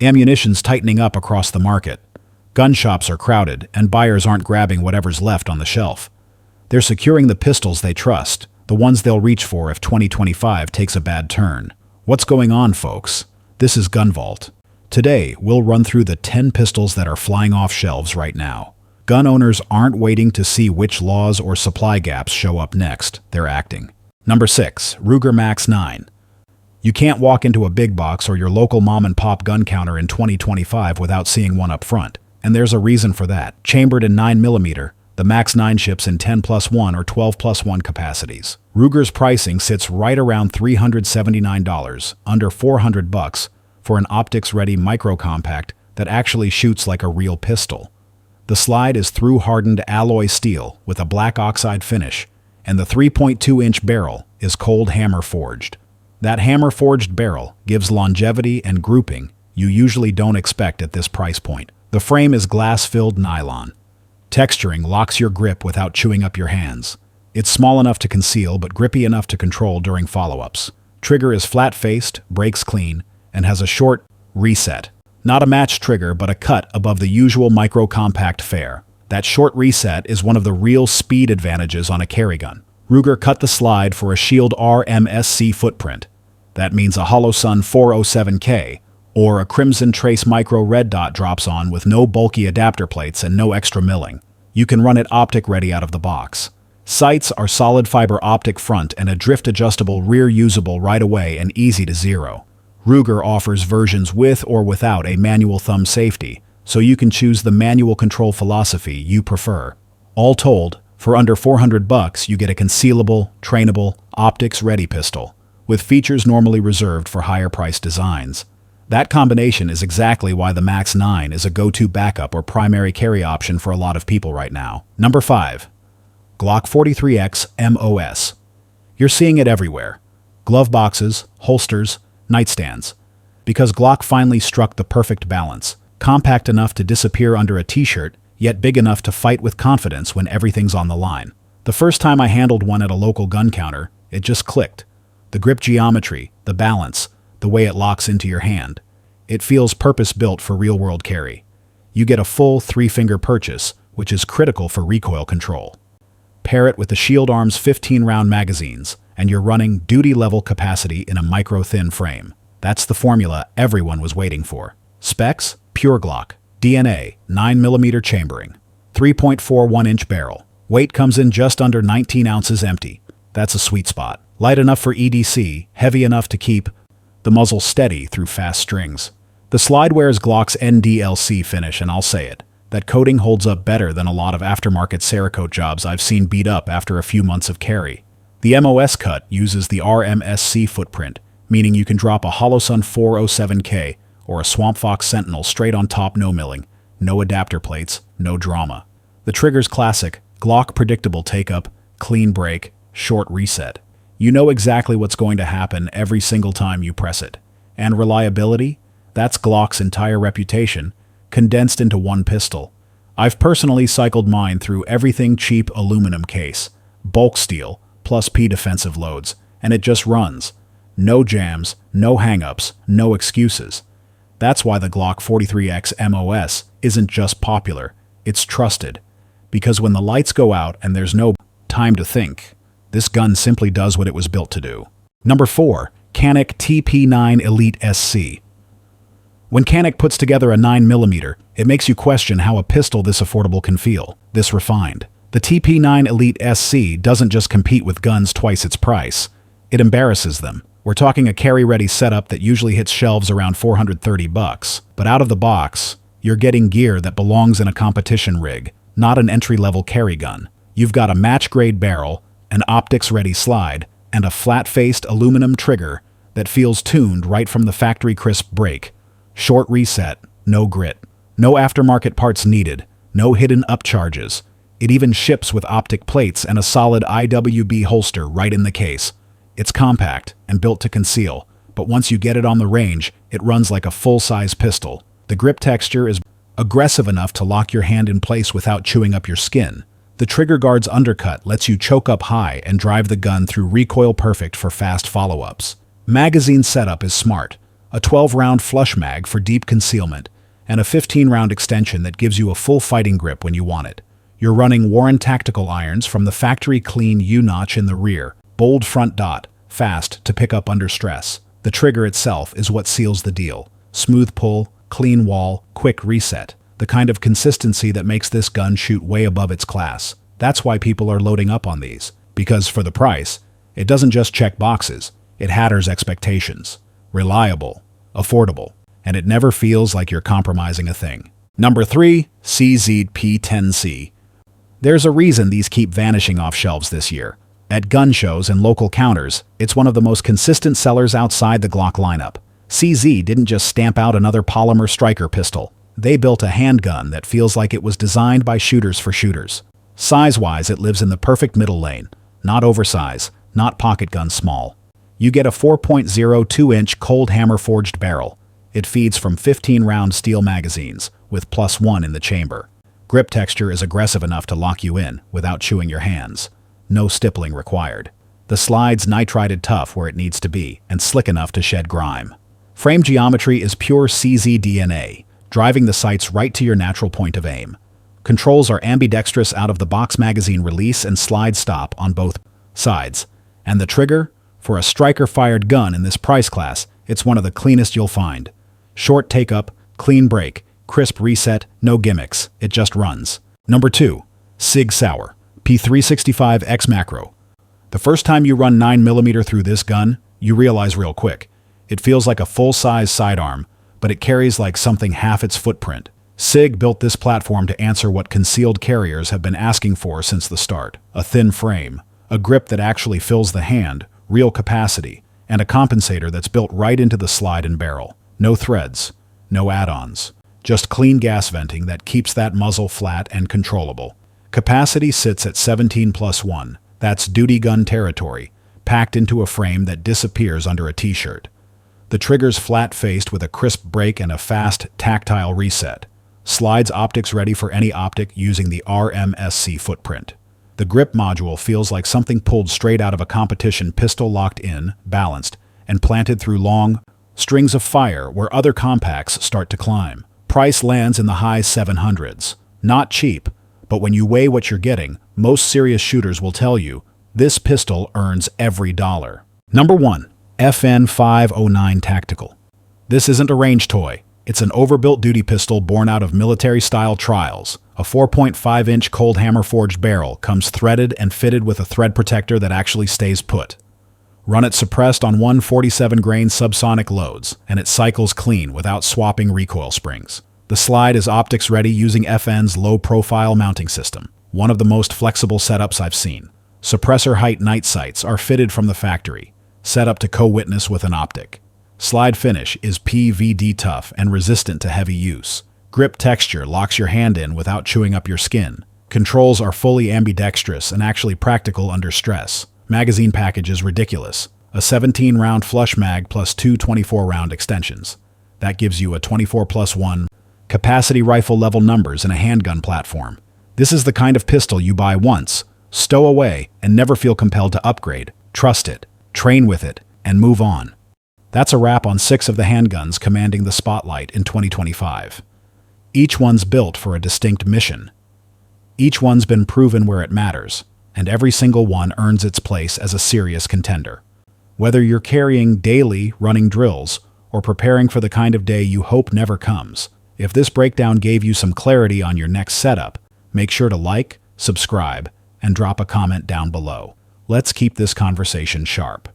Ammunition's tightening up across the market. Gun shops are crowded, and buyers aren't grabbing whatever's left on the shelf. They're securing the pistols they trust, the ones they'll reach for if 2025 takes a bad turn. What's going on, folks? This is Gun Vault. Today, we'll run through the 10 pistols that are flying off shelves right now. Gun owners aren't waiting to see which laws or supply gaps show up next. They're acting. Number 6. Ruger Max 9. You can't walk into a big box or your local mom-and-pop gun counter in 2025 without seeing one up front. And there's a reason for that. Chambered in 9mm, the Max 9 ships in 10+1 or 12+1 capacities. Ruger's pricing sits right around $379, under $400, for an optics-ready micro-compact that actually shoots like a real pistol. The slide is through-hardened alloy steel with a black oxide finish, and the 3.2-inch barrel is cold hammer-forged. That hammer-forged barrel gives longevity and grouping you usually don't expect at this price point. The frame is glass-filled nylon. Texturing locks your grip without chewing up your hands. It's small enough to conceal but grippy enough to control during follow-ups. Trigger is flat-faced, breaks clean, and has a short reset. Not a match trigger, but a cut above the usual micro-compact fare. That short reset is one of the real speed advantages on a carry gun. Ruger cut the slide for a Shield RMSC footprint. That means a Holosun 407K, or a Crimson Trace Micro Red Dot drops on with no bulky adapter plates and no extra milling. You can run it optic-ready out of the box. Sights are solid fiber optic front and a drift-adjustable rear, usable right away and easy to zero. Ruger offers versions with or without a manual thumb safety, so you can choose the manual control philosophy you prefer. All told, for under $400 you get a concealable, trainable, optics-ready pistol, with features normally reserved for higher-priced designs. That combination is exactly why the Max 9 is a go-to backup or primary carry option for a lot of people right now. Number 5. Glock 43X MOS. You're seeing it everywhere. Glove boxes, holsters, nightstands. Because Glock finally struck the perfect balance. Compact enough to disappear under a t-shirt, yet big enough to fight with confidence when everything's on the line. The first time I handled one at a local gun counter, it just clicked. The grip geometry, the balance, the way it locks into your hand. It feels purpose-built for real-world carry. You get a full 3-finger purchase, which is critical for recoil control. Pair it with the Shield Arms 15-round magazines, and you're running duty-level capacity in a micro-thin frame. That's the formula everyone was waiting for. Specs: pure Glock. DNA, 9mm chambering. 3.41-inch barrel. Weight comes in just under 19 ounces empty. That's a sweet spot. Light enough for EDC, heavy enough to keep the muzzle steady through fast strings. The slide wears Glock's NDLC finish, and I'll say it, that coating holds up better than a lot of aftermarket Cerakote jobs I've seen beat up after a few months of carry. The MOS cut uses the RMSC footprint, meaning you can drop a Holosun 407K or a Swamp Fox Sentinel straight on top, no milling, no adapter plates, no drama. The trigger's classic, Glock predictable take-up, clean break, short reset. You know exactly what's going to happen every single time you press it. And reliability? That's Glock's entire reputation, condensed into one pistol. I've personally cycled mine through everything cheap aluminum case, bulk steel, plus P defensive loads, and it just runs. No jams, no hang-ups, no excuses. That's why the Glock 43X MOS isn't just popular, it's trusted. Because when the lights go out and there's no time to think, this gun simply does what it was built to do. Number 4. Canik TP9 Elite SC. When Canik puts together a 9mm, it makes you question how a pistol this affordable can feel, this refined. The TP9 Elite SC doesn't just compete with guns twice its price, it embarrasses them. We're talking a carry-ready setup that usually hits shelves around $430, but out of the box, you're getting gear that belongs in a competition rig, not an entry-level carry gun. You've got a match-grade barrel, an optics-ready slide, and a flat-faced aluminum trigger that feels tuned right from the factory crisp break. Short reset, no grit. No aftermarket parts needed, no hidden upcharges. It even ships with optic plates and a solid IWB holster right in the case. It's compact and built to conceal, but once you get it on the range, it runs like a full-size pistol. The grip texture is aggressive enough to lock your hand in place without chewing up your skin. The trigger guard's undercut lets you choke up high and drive the gun through recoil perfect for fast follow-ups. Magazine setup is smart. a 12-round flush mag for deep concealment, and a 15-round extension that gives you a full fighting grip when you want it. You're running Warren tactical irons from the factory clean U-notch in the rear, bold front dot, fast to pick up under stress. The trigger itself is what seals the deal. Smooth pull, clean wall, quick reset. The kind of consistency that makes this gun shoot way above its class. That's why people are loading up on these. Because for the price, it doesn't just check boxes, it hatters expectations. Reliable, affordable, and it never feels like you're compromising a thing. Number 3, CZ-P10C. There's a reason these keep vanishing off shelves this year. At gun shows and local counters, it's one of the most consistent sellers outside the Glock lineup. CZ didn't just stamp out another polymer striker pistol. They built a handgun that feels like it was designed by shooters for shooters. Size-wise, it lives in the perfect middle lane. Not oversize, not pocket gun small. You get a 4.02-inch cold hammer forged barrel. It feeds from 15-round steel magazines, with +1 in the chamber. Grip texture is aggressive enough to lock you in without chewing your hands. No stippling required. The slide's nitrided tough where it needs to be, and slick enough to shed grime. Frame geometry is pure CZ DNA, driving the sights right to your natural point of aim. Controls are ambidextrous out-of-the-box magazine release and slide stop on both sides. And the trigger? For a striker-fired gun in this price class, it's one of the cleanest you'll find. Short take-up, clean break, crisp reset, no gimmicks, it just runs. Number 2, SIG Sauer, P365X Macro. The first time you run 9mm through this gun, you realize real quick. It feels like a full-size sidearm, but it carries like something half its footprint. SIG built this platform to answer what concealed carriers have been asking for since the start. A thin frame, a grip that actually fills the hand, real capacity, and a compensator that's built right into the slide and barrel. No threads, no add-ons. Just clean gas venting that keeps that muzzle flat and controllable. Capacity sits at 17+1. That's duty gun territory, packed into a frame that disappears under a t-shirt. The trigger's flat-faced with a crisp break and a fast, tactile reset. Slides optics ready for any optic using the RMSC footprint. The grip module feels like something pulled straight out of a competition pistol locked in, balanced, and planted through long strings of fire where other compacts start to climb. Price lands in the high 700s. Not cheap, but when you weigh what you're getting, most serious shooters will tell you, this pistol earns every dollar. Number 1. FN509 Tactical. This isn't a range toy. It's an overbuilt duty pistol born out of military-style trials. A 4.5-inch cold hammer forged barrel comes threaded and fitted with a thread protector that actually stays put. Run it suppressed on 147-grain subsonic loads, and it cycles clean without swapping recoil springs. The slide is optics ready using FN's low-profile mounting system, one of the most flexible setups I've seen. Suppressor height night sights are fitted from the factory, set up to co-witness with an optic. Slide finish is PVD tough and resistant to heavy use. Grip texture locks your hand in without chewing up your skin. Controls are fully ambidextrous and actually practical under stress. Magazine package is ridiculous. A 17-round flush mag plus 2 24-round extensions. That gives you a 24+1 capacity rifle level numbers in a handgun platform. This is the kind of pistol you buy once, stow away, and never feel compelled to upgrade. Trust it, train with it, and move on. That's a wrap on 6 of the handguns commanding the spotlight in 2025. Each one's built for a distinct mission. Each one's been proven where it matters, and every single one earns its place as a serious contender. Whether you're carrying daily, running drills, or preparing for the kind of day you hope never comes, if this breakdown gave you some clarity on your next setup, make sure to like, subscribe, and drop a comment down below. Let's keep this conversation sharp.